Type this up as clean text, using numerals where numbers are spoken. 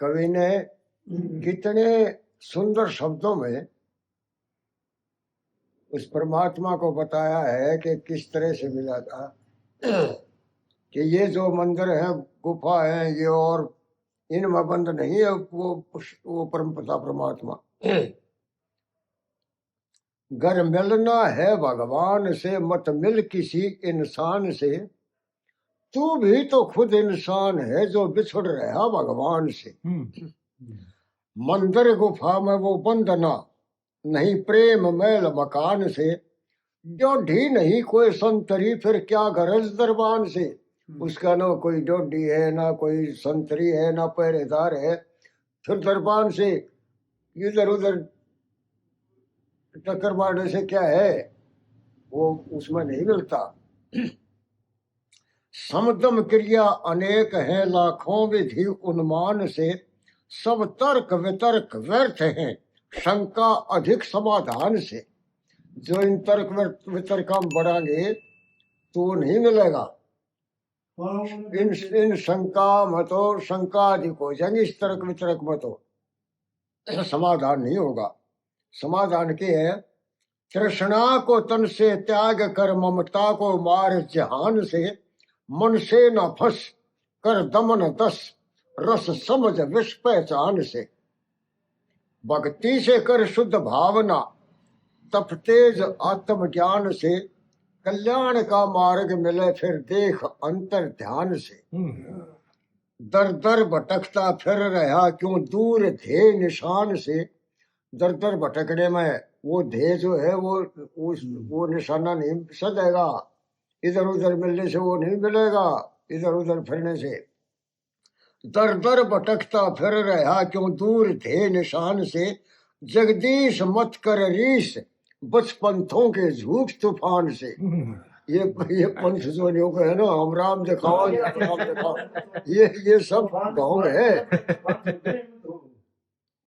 कवि ने कितने सुंदर शब्दों में उस परमात्मा को बताया है कि किस तरह से मिला था कि ये जो मंदिर है, गुफा है, ये और इनमें बंद नहीं है वो परम पिता परमात्मा। घर मिलना है भगवान से, मत मिल किसी इंसान से। तू भी तो खुद इंसान है जो बिछुड़ रहा भगवान से। मंदिर गुफा में वो बंधना नहीं, प्रेम मैल मकान से। जो ढी नहीं कोई संतरी, फिर क्या गरज दरबान से। उसका ना कोई डोडी है, ना कोई संतरी है, ना पहरेदार है, फिर दरबान से इधर उधर टक्कर मारने से क्या है, वो उसमें नहीं मिलता। समदम क्रिया अनेक है, लाखों विधि उन्मान से। सब तर्क वितर्क व्यर्थ हैं, शंका अधिक समाधान से। जो इन तर्क वितर्क हम बढ़ाएंगे तो वो नहीं मिलेगा। इन शंका मत हो, शंका अधिक हो जाएंगे, इस तर्क वितर्क मत हो, समाधान नहीं होगा। समाधान के है, तृष्णा को तन से त्याग कर, ममता को मार जहान से। मन से न फंस कर दमन दस, रस समझ विष पहचान से। भक्ति से कर शुद्ध भावना, तप तेज आत्मज्ञान से। कल्याण का मार्ग मिले फिर देख अंतर ध्यान से। दर दर भटकता फिर रहा क्यों दूर ध्येय निशान से। दर दर भटकने में वो ध्येय जो है वो निशाना नहीं सजेगा। इधर उधर मिलने से वो नहीं मिलेगा, इधर उधर फिरने से। दर दर भटकता फिर रहा क्यों दूर ध्येय निशान से। जगदीश मत कर रीस, बच पंथों के झूठ तूफान से। ये पंथ जो लोग है ना, हम राम दिखाओ, राम दिखाओ, ये सब ढोंग है।